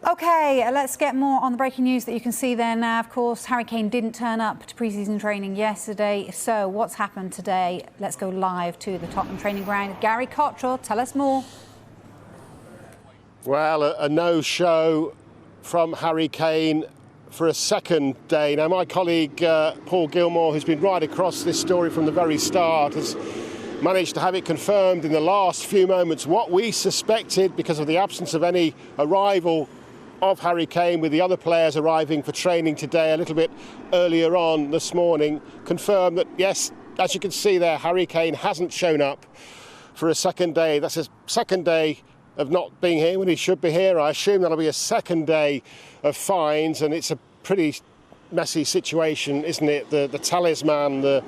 OK, let's get more on the breaking news that you can see there now. Of course, Harry Kane didn't turn up to pre-season training yesterday. So what's happened today? Let's go live to the Tottenham training ground. Gary Cottrell, tell us more. Well, a no-show from Harry Kane for a second day. Now, my colleague Paul Gilmore, who's been right across this story from the very start, has managed to have it confirmed in the last few moments what we suspected because of the absence of any arrival of Harry Kane, with the other players arriving for training today a little bit earlier on this morning, confirmed that, yes, as you can see there, Harry Kane hasn't shown up for a second day. That's his second day of not being here when he should be here. I assume that'll be a second day of fines, and it's a pretty messy situation, isn't it? The talisman, the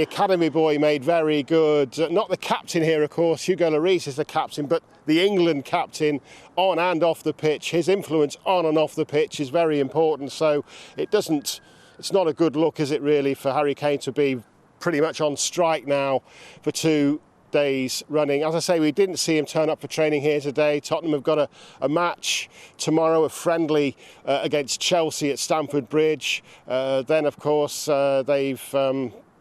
academy boy made very good. Not the captain here, of course. Hugo Lloris is the captain, but the England captain on and off the pitch. His influence on and off the pitch is very important. So it's not a good look, is it really, for Harry Kane to be pretty much on strike now for 2 days running. As I say, we didn't see him turn up for training here today. Tottenham have got a match tomorrow, a friendly against Chelsea at Stamford Bridge. Then, of course, they've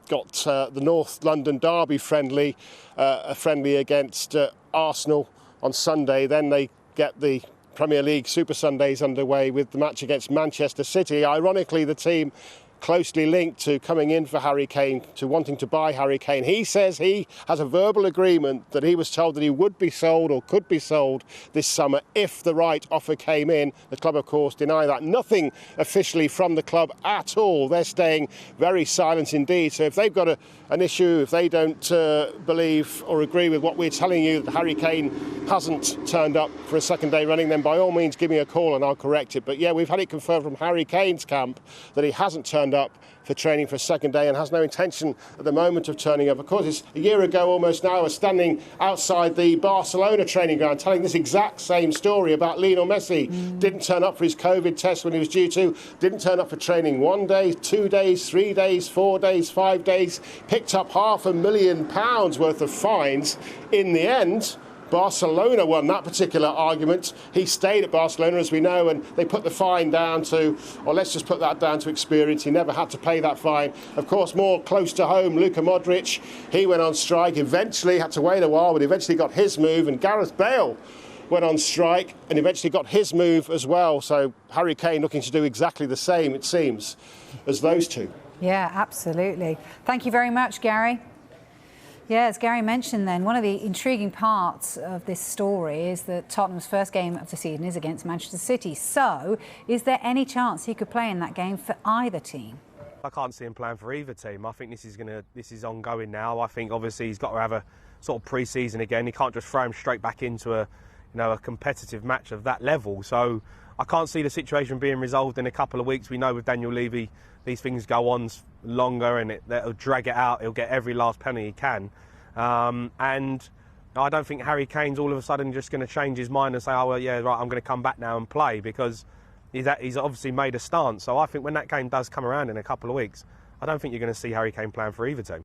got the North London derby friendly, a friendly against Arsenal on Sunday. Then they get the Premier League Super Sundays underway with the match against Manchester City. Ironically, the team closely linked to coming in for Harry Kane, to wanting to buy Harry Kane. He says he has a verbal agreement that he was told that he would be sold or could be sold this summer if the right offer came in. The club, of course, deny that. Nothing officially from the club at all. They're staying very silent indeed. So if they've got an issue, if they don't believe or agree with what we're telling you, that Harry Kane hasn't turned up for a second day running, then by all means give me a call and I'll correct it. But yeah, we've had it confirmed from Harry Kane's camp that he hasn't turned up for training for a second day and has no intention at the moment of turning up. Of course, it's a year ago almost now, I was standing outside the Barcelona training ground telling this exact same story about Lionel Messi. Didn't turn up for his COVID test when he was due to, didn't turn up for training 1 day, 2 days, 3 days, 4 days, 5 days, picked up £500,000 worth of fines. In the end, Barcelona won that particular argument. He stayed at Barcelona, as we know, and they put the fine down to, or let's just put that down to experience. He never had to pay that fine. Of course, more close to home, Luka Modric, he went on strike, eventually had to wait a while, but eventually got his move, and Gareth Bale went on strike and eventually got his move as well. So Harry Kane looking to do exactly the same, it seems, as those two. Yeah, absolutely. Thank you very much, Gary. Yeah, as Gary mentioned then, one of the intriguing parts of this story is that Tottenham's first game of the season is against Manchester City. So, is there any chance he could play in that game for either team? I can't see him playing for either team. I think this is ongoing now. I think obviously he's got to have a sort of pre-season again. He can't just throw him straight back into a competitive match of that level. So I can't see the situation being resolved in a couple of weeks. We know with Daniel Levy, these things go on longer and it'll drag it out. He'll get every last penny he can. And I don't think Harry Kane's all of a sudden just going to change his mind and say, oh, well, yeah, right, I'm going to come back now and play, because he's obviously made a stance. So I think when that game does come around in a couple of weeks, I don't think you're going to see Harry Kane playing for either team.